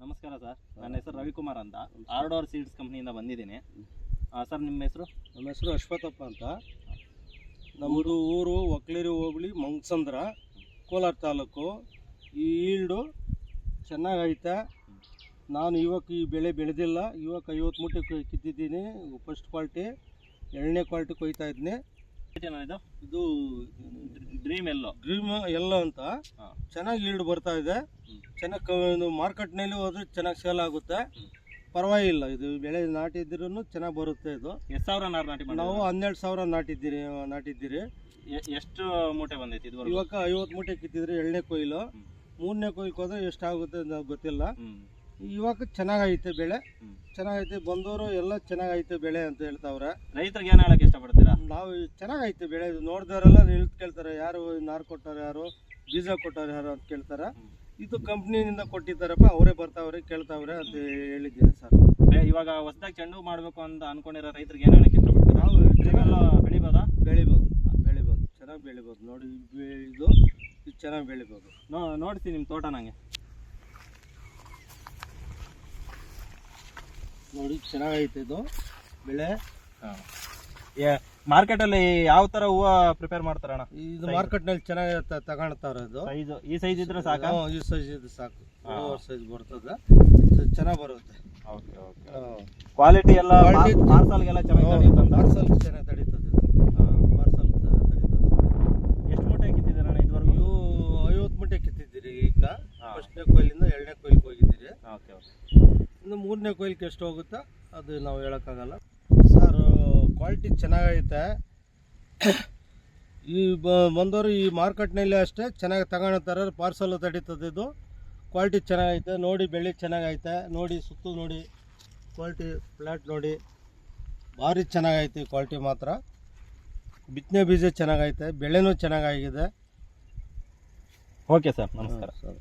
ನಮಸ್ಕಾರ ಸರ್, ನನ್ನ ಹೆಸರು ರವಿಕುಮಾರ್ ಅಂತ ಆರ್ಡೋರ್ ಸೀಡ್ಸ್ ಕಂಪ್ನಿಯಿಂದ ಬಂದಿದ್ದೀನಿ. ಸರ್ ನಿಮ್ಮ ಹೆಸರು? ನಮ್ಮ ಹೆಸರು ಅಶ್ವಥಪ್ಪ ಅಂತ. ನಮ್ಮದು ಊರು ಒಕ್ಲೇರಿ ಹೋಬಳಿ ಮಂಗಸಂದ್ರ, ಕೋಲಾರ ತಾಲೂಕು. ಈ ಈಲ್ಡು ಚೆನ್ನಾಗೈತೆ. ನಾನು ಇವಾಗ ಈ ಬೆಳೆ ಬೆಳೆದಿಲ್ಲ. ಇವಾಗ 50 ಮೂಟೆ ಕಿತ್ತಿದ್ದೀನಿ. ಫಸ್ಟ್ ಕ್ವಾಲಿಟಿ, ಎರಡನೇ ಕ್ವಾಲಿಟಿ ಕೊಯ್ತಾ ಇದ್ದೀನಿ. ಇದು ಡ್ರೀಮ್ ಎಲ್ಲೋ ಅಂತ ಚೆನ್ನಾಗಿ ಈಲ್ಡ್ ಬರ್ತಾ ಇದೆ. ಚೆನ್ನಾಗಿ ಮಾರ್ಕೆಟ್ನಲ್ಲಿ ಹೋದ್ರೆ ಚೆನ್ನಾಗಿ ಸೇಲ್ ಆಗುತ್ತೆ. ಪರವಾಗಿಲ್ಲ, ಇದು ಬೆಳೆ ನಾಟಿದ್ರೂ ಚೆನ್ನಾಗಿ ಬರುತ್ತೆ. ಇದು ಎಷ್ಟು ಸಾವಿರ ನಾಟಿ ಮಾಡಿ? ನಾವು 12,000 ನಾಟಿದ್ದೀರಿ. ಎಷ್ಟು ಮೂಟೆ ಬಂದೈತಿ ಇದು? ಇವಾಗ 50 ಮೂಟೆ ಕಿತ್ತಿದ್ರೆ ಎರಡನೇ ಕೊಯ್ಲು. ಮೂರನೇ ಕೊಯ್ಲಿಗೆ ಹೋದ್ರೆ ಎಷ್ಟಾಗುತ್ತೆ ಅಂತ ಗೊತ್ತಿಲ್ಲ. ಇವಾಗ ಚೆನ್ನಾಗೈತೆ ಬೆಳೆ, ಚೆನ್ನಾಗೈತೆ. ಬಂದವರು ಎಲ್ಲ ಚೆನ್ನಾಗೈತೆ ಬೆಳೆ ಅಂತ ಹೇಳ್ತಾವ್ರೆ. ರೈತರಿಗೆ ಏನು ಹೇಳಕ್ಕೆ ಇಷ್ಟಪಡ್ತೀರಾ? ನಾವು ಚೆನ್ನಾಗೈತೆ ಬೆಳೆ ನೋಡಿದವರೆಲ್ಲ ನಿಲ್ತು ಕೇಳ್ತಾರೆ, ಯಾರು ನಾರು ಕೊಟ್ಟಾರೆ, ಯಾರು ಬೀಜ ಕೊಟ್ಟಾರೆ, ಯಾರು ಅಂತ ಕೇಳ್ತಾರೆ. ಇದು ಕಂಪ್ನಿಯಿಂದ ಕೊಟ್ಟಿದ್ದಾರಪ್ಪ, ಅವರೇ ಬರ್ತಾವ್ರೆ ಕೇಳ್ತಾವ್ರೆ ಅಂತ ಹೇಳಿದ್ದೀನಿ ಸರ್. ಇವಾಗ ಹೊಸದಾಗಿ ಚೆಂಡು ಮಾಡಬೇಕು ಅಂತ ಅನ್ಕೊಂಡಿರೋ ರೈತರಿಗೆ ಏನು ಹೇಳಕ್ಕೆ ಇಷ್ಟಪಡ್ತೀರಾ? ನಾವು ಬೆಳಿಬೋದಾ? ಬೆಳಿಬೋದು, ಚೆನ್ನಾಗಿ ಬೆಳಿಬೋದು. ನೋಡಿ ಇದು ಚೆನ್ನಾಗಿ ಬೆಳಿಬೋದು. ನೋಡ್ತೀನಿ ನಿಮ್ಮ ತೋಟ. ನಂಗೆ ನೋಡಿ ಚೆನ್ನಾಗೈತೆ ಇದು ಬೆಳೆ. ಮಾರ್ಕೆಟಲ್ಲಿ ಯಾವ ಥರ ಹೂವು ಪ್ರಿಪೇರ್ ಮಾಡ್ತಾರಣ್ಣ? ಇದು ಮಾರ್ಕೆಟ್ನಲ್ಲಿ ಚೆನ್ನಾಗಿ ತಗೊಳ್ತಾವ್ರೆ. ಇದು ಸೈಜು ಈ ಸೈಜ್ ಇದ್ರೆ ಸಾಕು? ಈ ಸೈಜ್ ಇದು ಸಾಕು. ಸೈಜ್ ಬರ್ತದೆ, ಚೆನ್ನಾಗಿ ಬರುತ್ತೆ. Okay okay. ಕ್ವಾಲಿಟಿ ಎಲ್ಲ ಪಾರ್ಸಲ್ಗೆಲ್ಲ ಚೆನ್ನಾಗಿ ತಡೆಯುತ್ತೆ? ಪಾರ್ಸಲ್ ಚೆನ್ನಾಗಿ ತಡೀತದೆ. ಪಾರ್ಸಲ್ ತಡೀತದೆ. ಎಷ್ಟು ಮೂಟೆ ಕಿತ್ತಿದ್ದೀರಣ್ಣ ಇದುವರೆಗೂ? ನೀವು 50 ಮೂಟೆ ಕಿತ್ತಿದ್ದೀರಿ. ಈಗ ಫಸ್ಟ್ನೇ ಕೊಯ್ಲಿಂದ ಎರಡನೇ ಕೊಯ್ಲಿಗೆ ಹೋಗಿದ್ದೀರಿ. Okay okay. ಇನ್ನು ಮೂರನೇ ಕೊಯ್ಲಿಗೆ ಎಷ್ಟು ಹೋಗುತ್ತಾ ಅದು ನಾವು ಹೇಳೋಕ್ಕಾಗಲ್ಲ ಸರ್. ಕ್ವಾಲಿಟಿ ಚೆನ್ನಾಗೈತೆ. ಈ ಬಂದವರು ಈ ಮಾರ್ಕೆಟ್ನಲ್ಲಿ ಅಷ್ಟೇ ಚೆನ್ನಾಗಿ ತಗೊಳ್ತಾರೆ. ಪಾರ್ಸಲ್ ತಡೀತದೆ. ಇದು ಕ್ವಾಲಿಟಿ ಚೆನ್ನಾಗೈತೆ. ನೋಡಿ ಬೆಳೆ ಚೆನ್ನಾಗೈತೆ. ನೋಡಿ ಸುತ್ತು ನೋಡಿ ಕ್ವಾಲಿಟಿ, ಫ್ಲ್ಯಾಟ್ ನೋಡಿ ಭಾರಿ ಚೆನ್ನಾಗೈತೆ. ಕ್ವಾಲಿಟಿ ಮಾತ್ರ ಬಿತ್ತನೆ ಬೀಜ ಚೆನ್ನಾಗೈತೆ, ಬೆಳೆನೂ ಚೆನ್ನಾಗಾಗಿದೆ. ಓಕೆ ಸರ್, ನಮಸ್ಕಾರ ಸರ್.